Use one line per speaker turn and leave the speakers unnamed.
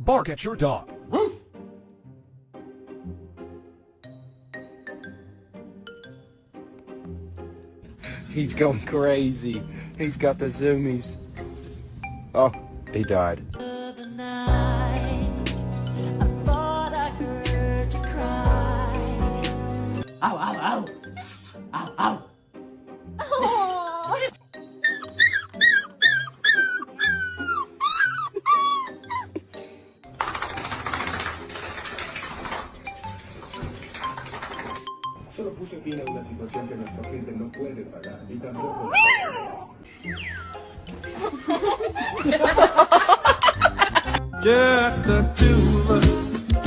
Bark at your dog.
He's going crazy. He's got the zoomies. Oh, he died.
Ow, ow, ow. Ow, ow.
Solo puse fin a una situación que nuestro cliente no puede pagar y tampoco...
Just the two